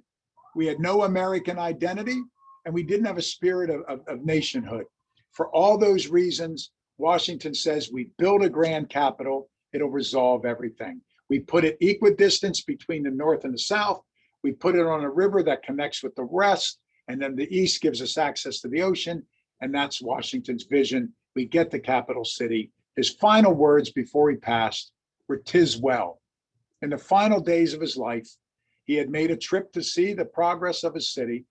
We had no American identity, and we didn't have a spirit of nationhood. For all those reasons, Washington says we build a grand capital, it'll resolve everything. We put it equidistant between the North and the South. We put it on a river that connects with the West, and then the East gives us access to the ocean, and that's Washington's vision. We get the capital city. His final words before he passed were, "'Tis well." In the final days of his life, he had made a trip to see the progress of his city.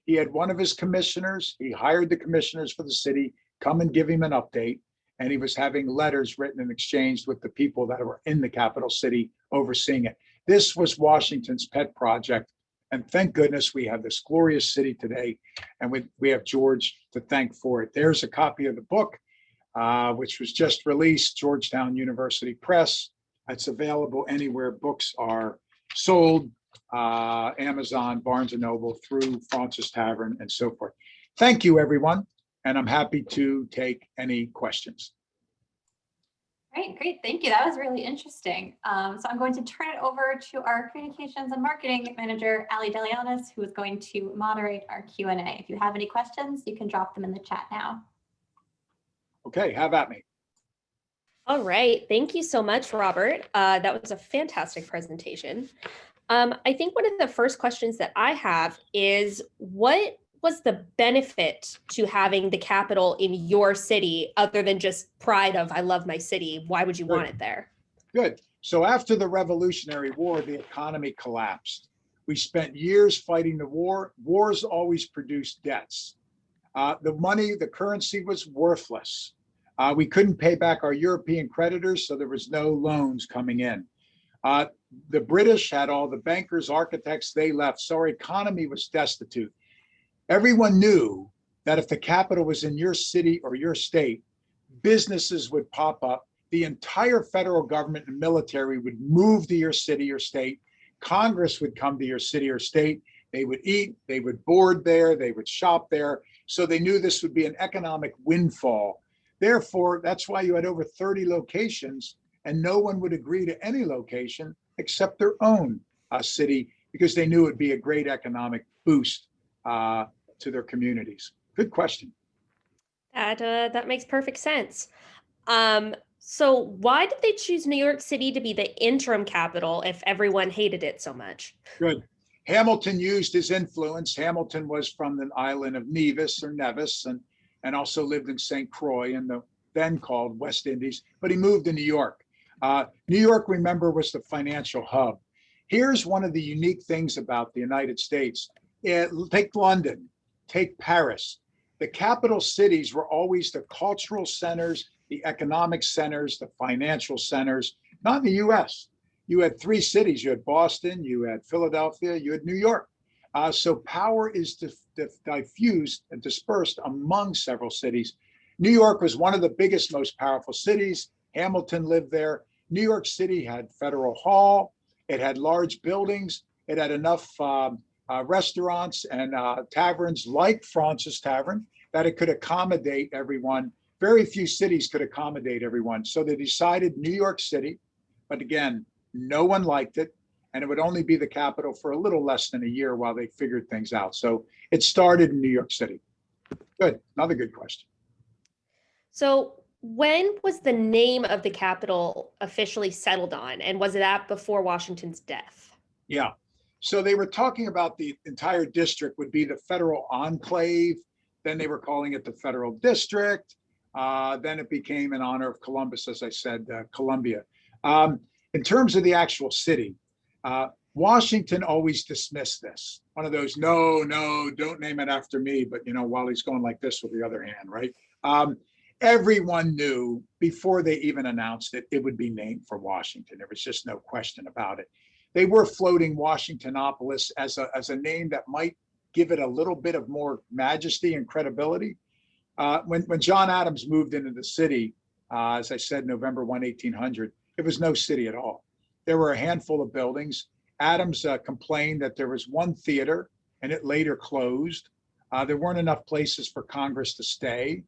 He had one of his commissioners, he hired the commissioners for the city, come and give him an update. And he was having letters written and exchanged with the people that were in the capital city overseeing it. This was Washington's pet project. And thank goodness we have this glorious city today. And we have George to thank for it. There's a copy of the book, which was just released, Georgetown University Press. It's available anywhere books are sold, Amazon, Barnes & Noble, through Fraunces Tavern, and so forth. Thank you, everyone. And I'm happy to take any questions. Great. Thank you. That was really interesting. So I'm going to turn it over to our communications and marketing manager, Ali Delianis, who is going to moderate our Q&A. If you have any questions, you can drop them in the chat now. Okay, have at me. All right. Thank you so much, Robert. That was a fantastic presentation. I think one of the first questions that I have is, what was the benefit to having the Capitol in your city other than just pride of, I love my city? Why would you want it there? Good. So after the Revolutionary War, the economy collapsed. We spent years fighting the war. Wars always produced debts. The money, the currency was worthless. We couldn't pay back our European creditors, so there was no loans coming in. The British had all the bankers, architects, they left, so our economy was destitute. Everyone knew that if the capital was in your city or your state, businesses would pop up. The entire federal government and military would move to your city or state. Congress would come to your city or state. They would eat, they would board there, they would shop there. So they knew this would be an economic windfall. Therefore, that's why you had over 30 locations, and no one would agree to any location except their own city, because they knew it would be a great economic boost to their communities. Good question. That makes perfect sense. So why did they choose New York City to be the interim capital if everyone hated it so much? Good. Hamilton used his influence. Hamilton was from the island of Nevis or Nevis, and also lived in St. Croix in the then called West Indies, but he moved to New York. New York, remember, was the financial hub. Here's one of the unique things about the United States. Take London, take Paris. The capital cities were always the cultural centers, the economic centers, the financial centers, not in the US. You had three cities. You had Boston, you had Philadelphia, you had New York. So power is diffused and dispersed among several cities. New York was one of the biggest, most powerful cities. Hamilton lived there. New York City had Federal Hall. It had large buildings. It had enough restaurants and taverns like Fraunces Tavern that it could accommodate everyone. Very few cities could accommodate everyone. So they decided New York City, but again, no one liked it, and it would only be the capital for a little less than a year while they figured things out. So it started in New York City. Good, another good question. So when was the name of the capital officially settled on, and was that before Washington's death? Yeah, so they were talking about the entire district would be the federal enclave. Then they were calling it the federal district. Then it became in honor of Columbus, as I said, Columbia. In terms of the actual city, Washington always dismissed this. One of those, no, don't name it after me, but while he's going like this with the other hand, right? Everyone knew before they even announced it, it would be named for Washington. There was just no question about it. They were floating Washingtonopolis as a name that might give it a little bit of more majesty and credibility. When John Adams moved into the city, as I said, November 1, 1800, it was no city at all. There were a handful of buildings. Adams complained that there was one theater and it later closed. There weren't enough places for Congress to stay,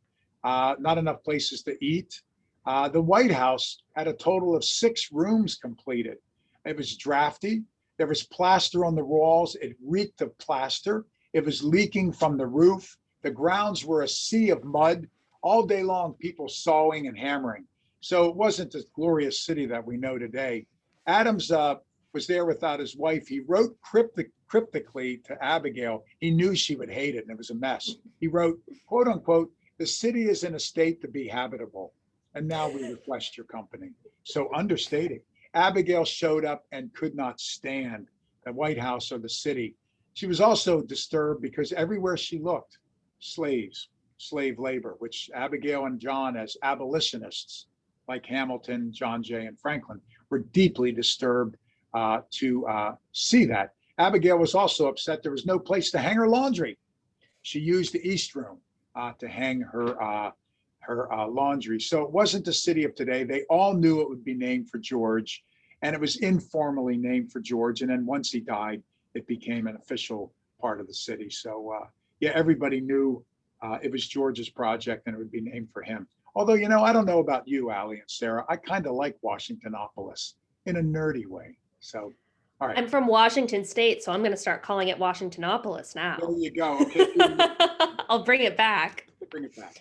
not enough places to eat. The White House had a total of 6 rooms completed. It was drafty. There was plaster on the walls. It reeked of plaster. It was leaking from the roof. The grounds were a sea of mud. All day long, people sawing and hammering. So it wasn't the glorious city that we know today. Adams was there without his wife. He wrote cryptically to Abigail. He knew she would hate it, and it was a mess. He wrote, quote unquote, "The city is in a state to be habitable, and now we request your company." So understating. Abigail showed up and could not stand the White House or the city. She was also disturbed because everywhere she looked, slaves, slave labor, which Abigail and John, as abolitionists like Hamilton, John Jay, and Franklin, were deeply disturbed to see that. Abigail was also upset there was no place to hang her laundry. She used the East Room to hang her laundry. So it wasn't the city of today. They all knew it would be named for George, and it was informally named for George. And then once he died, it became an official part of the city. So yeah, everybody knew it was George's project and it would be named for him. Although, you know, I don't know about you, Allie and Sarah. I kind of like Washingtonopolis in a nerdy way. So, all right. I'm from Washington State, so I'm going to start calling it Washingtonopolis now. There you go. Okay. I'll bring it back. Bring it back.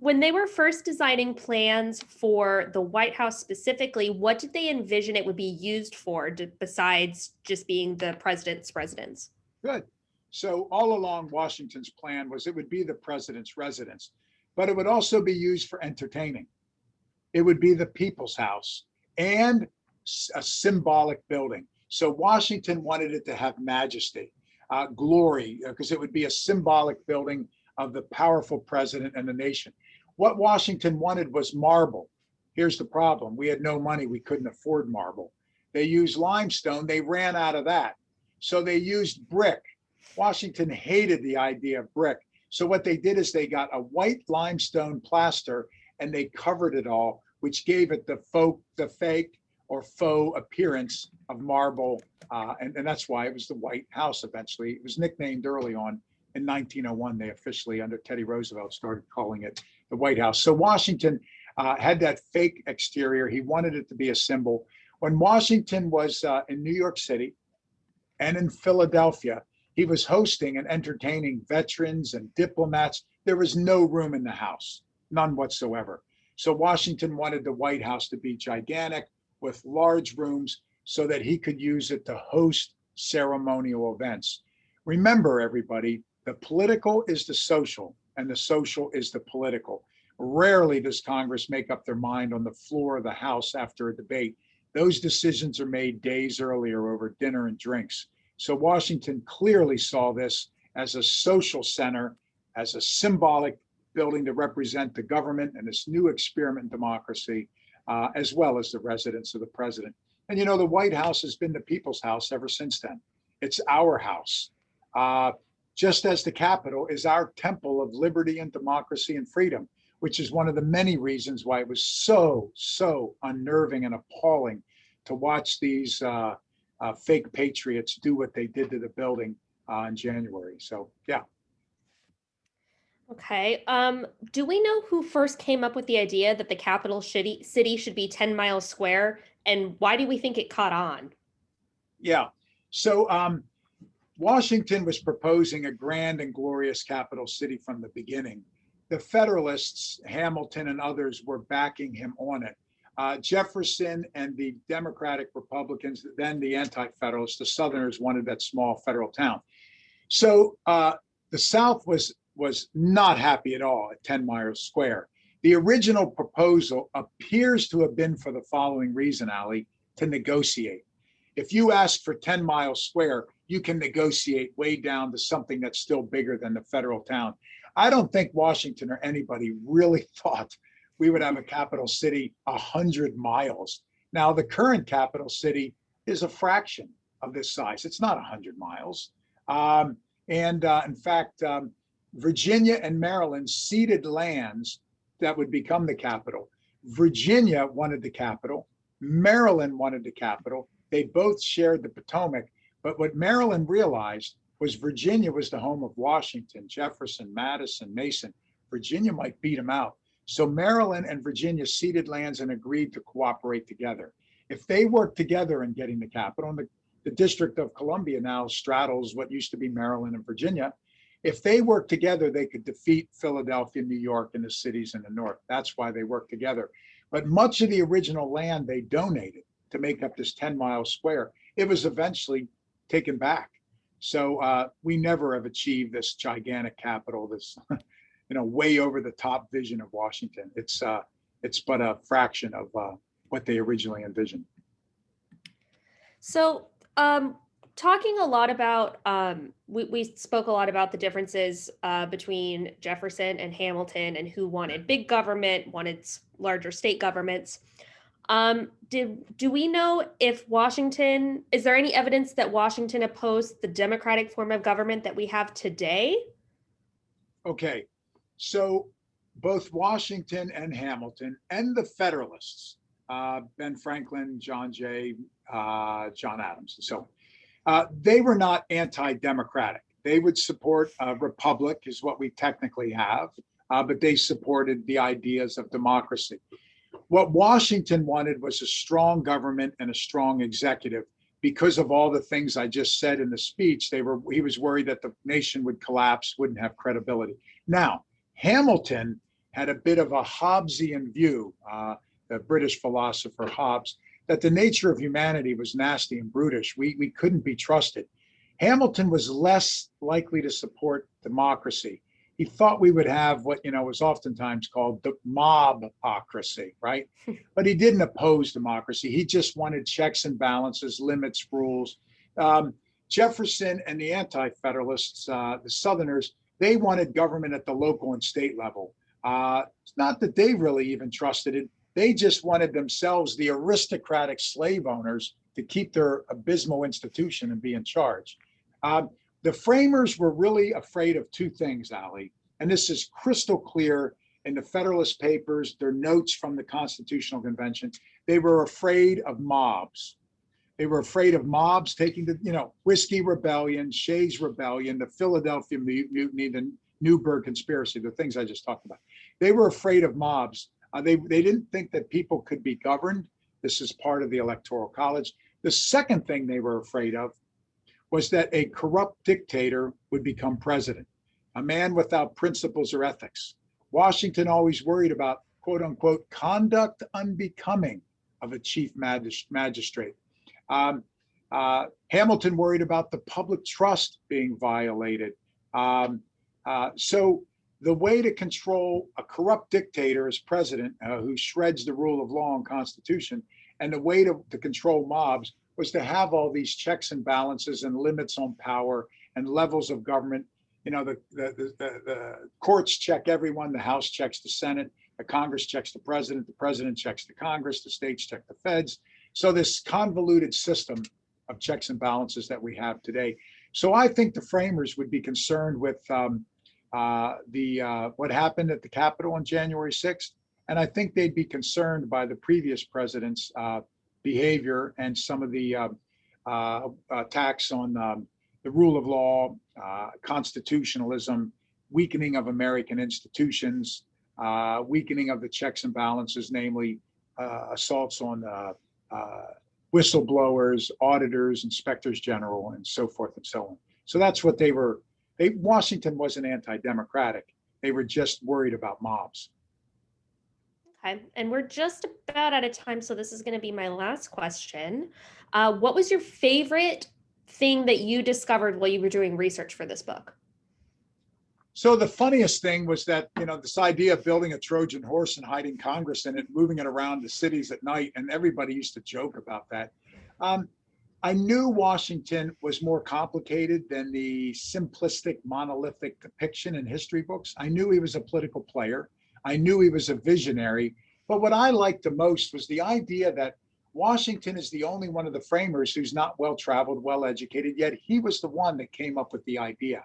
When they were first designing plans for the White House specifically, what did they envision it would be used for besides just being the president's residence? Good. So all along, Washington's plan was it would be the president's residence, but it would also be used for entertaining. It would be the people's house and a symbolic building. So Washington wanted it to have majesty, glory, because it would be a symbolic building of the powerful president and the nation. What Washington wanted was marble. Here's the problem. We had no money. We couldn't afford marble. They used limestone. They ran out of that. So they used brick. Washington hated the idea of brick. So what they did is they got a white limestone plaster and they covered it all, which gave it the fake or faux appearance of marble. And that's why it was the White House eventually. It was nicknamed early on. In 1901, they officially, under Teddy Roosevelt, started calling it the White House. So Washington had that fake exterior. He wanted it to be a symbol. When Washington was in New York City and in Philadelphia, he was hosting and entertaining veterans and diplomats. There was no room in the house, none whatsoever. So Washington wanted the White House to be gigantic with large rooms so that he could use it to host ceremonial events. Remember, everybody, the political is the social and the social is the political. Rarely does Congress make up their mind on the floor of the House after a debate. Those decisions are made days earlier over dinner and drinks. So Washington clearly saw this as a social center, as a symbolic building to represent the government and this new experiment in democracy, as well as the residence of the president. And you know, the White House has been the people's house ever since then. It's our house. Just as the Capitol is our temple of liberty and democracy and freedom, which is one of the many reasons why it was so unnerving and appalling to watch these fake patriots do what they did to the building in January. So, yeah. Okay. Do we know who first came up with the idea that the capital city should be 10 miles square, and why do we think it caught on? Yeah. So Washington was proposing a grand and glorious capital city from the beginning. The Federalists, Hamilton and others, were backing him on it. Jefferson and the Democratic Republicans, then the Anti-Federalists, the Southerners, wanted that small federal town. So the South was not happy at all at 10 miles square. The original proposal appears to have been for the following reason, Allie, to negotiate. If you ask for 10 miles square, you can negotiate way down to something that's still bigger than the federal town. I don't think Washington or anybody really thought we would have a capital city 100 miles. Now, the current capital city is a fraction of this size. It's not 100 miles. In fact, Virginia and Maryland ceded lands that would become the capital. Virginia wanted the capital. Maryland wanted the capital. They both shared the Potomac. But what Maryland realized was Virginia was the home of Washington, Jefferson, Madison, Mason. Virginia might beat them out. So Maryland and Virginia ceded lands and agreed to cooperate together. If they worked together in getting the capital, and the District of Columbia now straddles what used to be Maryland and Virginia, if they worked together, they could defeat Philadelphia, New York, and the cities in the north. That's why they worked together. But much of the original land they donated to make up this 10 miles square, it was eventually taken back. So we never have achieved this gigantic capital, this way over the top vision of Washington. It's but a fraction of what they originally envisioned. So, talking a lot about, we spoke a lot about the differences between Jefferson and Hamilton and who wanted big government, wanted larger state governments. Do we know if Washington, is there any evidence that Washington opposed the democratic form of government that we have today? Okay, so both Washington and Hamilton and the Federalists, Ben Franklin, John Jay, John Adams, and so on, they were not anti-democratic. They would support a republic, is what we technically have, but they supported the ideas of democracy. What Washington wanted was a strong government and a strong executive. Because of all the things I just said in the speech, he was worried that the nation would collapse, wouldn't have credibility. Now, Hamilton had a bit of a Hobbesian view, the British philosopher Hobbes, that the nature of humanity was nasty and brutish. We couldn't be trusted. Hamilton was less likely to support democracy. He thought we would have what was oftentimes called the mobocracy, right? But he didn't oppose democracy. He just wanted checks and balances, limits, rules. Jefferson and the anti-federalists, the Southerners, they wanted government at the local and state level. It's not that they really even trusted it. They just wanted themselves, the aristocratic slave owners, to keep their abysmal institution and be in charge. The framers were really afraid of two things, Ali, and this is crystal clear in the Federalist Papers, their notes from the Constitutional Convention. They were afraid of mobs. They were afraid of mobs taking the, Whiskey Rebellion, Shays Rebellion, the Philadelphia Mutiny, the Newberg Conspiracy, the things I just talked about. They were afraid of mobs. They didn't think that people could be governed. This is part of the Electoral College. The second thing they were afraid of was that a corrupt dictator would become president, a man without principles or ethics. Washington always worried about, quote unquote, conduct unbecoming of a chief magistrate. Hamilton worried about the public trust being violated. So the way to control a corrupt dictator as president who shreds the rule of law and constitution, and the way to control mobs was to have all these checks and balances and limits on power and levels of government. The courts check everyone, the House checks the Senate, the Congress checks the president checks the Congress, the states check the feds. So this convoluted system of checks and balances that we have today. So I think the framers would be concerned with what happened at the Capitol on January 6th. And I think they'd be concerned by the previous president's behavior and some of the attacks on the rule of law, constitutionalism, weakening of American institutions, weakening of the checks and balances, namely assaults on whistleblowers, auditors, inspectors general, and so forth and so on. So that's what Washington wasn't anti-democratic. They were just worried about mobs. Okay, and we're just about out of time, so this is going to be my last question. What was your favorite thing that you discovered while you were doing research for this book? So the funniest thing was that, this idea of building a Trojan horse and hiding Congress in it, moving it around the cities at night, and everybody used to joke about that. I knew Washington was more complicated than the simplistic, monolithic depiction in history books. I knew he was a political player. I knew he was a visionary. But what I liked the most was the idea that Washington is the only one of the framers who's not well-traveled, well-educated, yet he was the one that came up with the idea.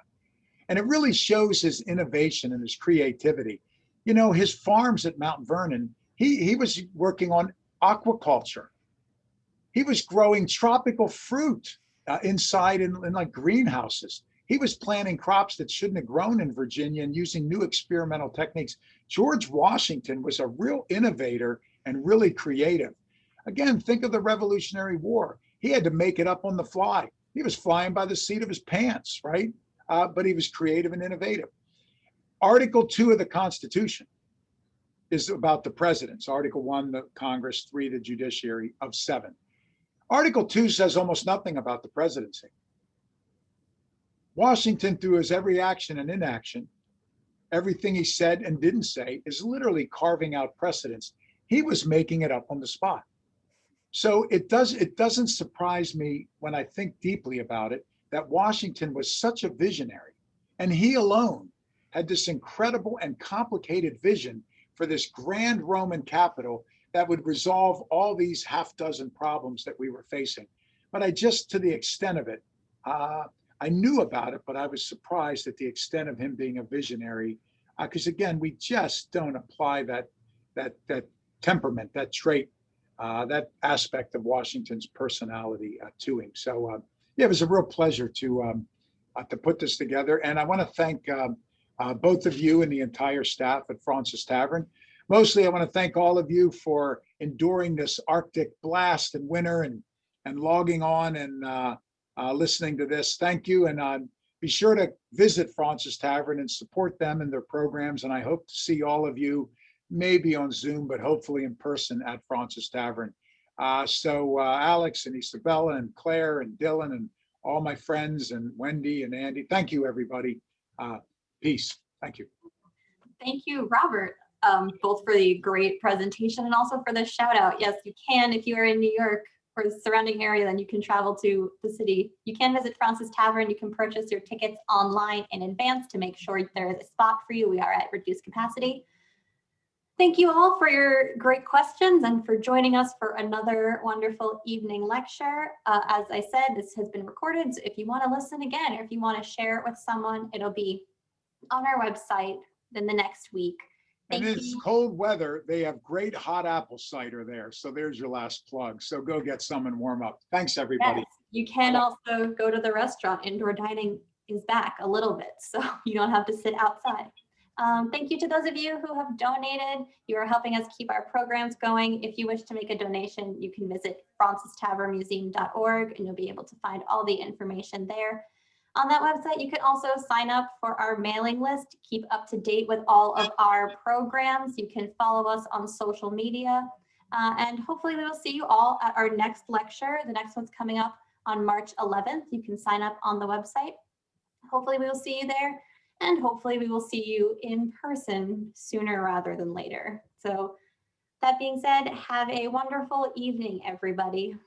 And it really shows his innovation and his creativity. His farms at Mount Vernon, he was working on aquaculture. He was growing tropical fruit inside in like greenhouses. He was planting crops that shouldn't have grown in Virginia and using new experimental techniques. George Washington was a real innovator and really creative. Again, think of the Revolutionary War. He had to make it up on the fly. He was flying by the seat of his pants, right? But he was creative and innovative. Article 2 of the Constitution is about the presidents. Article 1, the Congress, 3, the judiciary, of 7. Article 2 says almost nothing about the presidency. Washington, through his every action and inaction, everything he said and didn't say, is literally carving out precedents. He was making it up on the spot. So it doesn't surprise me when I think deeply about it that Washington was such a visionary, and he alone had this incredible and complicated vision for this grand Roman capital that would resolve all these half dozen problems that we were facing. But I just, to the extent of it, I knew about it, but I was surprised at the extent of him being a visionary, because again, we just don't apply that temperament, that trait, that aspect of Washington's personality to him. So yeah, it was a real pleasure to put this together, and I want to thank both of you and the entire staff at Fraunces Tavern. Mostly, I want to thank all of you for enduring this Arctic blast and winter and logging on and listening to this. Thank you, and be sure to visit Fraunces Tavern and support them and their programs. And I hope to see all of you, maybe on Zoom, but hopefully in person at Fraunces Tavern. So Alex and Isabella and Claire and Dylan and all my friends and Wendy and Andy, thank you, everybody. Peace. Thank you. Thank you, Robert, both for the great presentation and also for the shout out. Yes, you can, if you are in New York or the surrounding area, then you can travel to the city. You can visit Fraunces Tavern. You can purchase your tickets online in advance to make sure there is a spot for you. We are at reduced capacity. Thank you all for your great questions and for joining us for another wonderful evening lecture. As I said, this has been recorded, so if you want to listen again or if you want to share it with someone, it'll be on our website in the next week. And it's cold weather. They have great hot apple cider there. So there's your last plug. So go get some and warm up. Thanks, everybody. Yes, you can also go to the restaurant. Indoor dining is back a little bit, so you don't have to sit outside. Thank you to those of you who have donated. You are helping us keep our programs going. If you wish to make a donation, you can visit FrauncestavernMuseum.org and you'll be able to find all the information there. On that website, you can also sign up for our mailing list to keep up to date with all of our programs. You can follow us on social media, and hopefully we will see you all at our next lecture. The next one's coming up on March 11th. You can sign up on the website. Hopefully we will see you there, and hopefully we will see you in person sooner rather than later. So that being said, have a wonderful evening, everybody.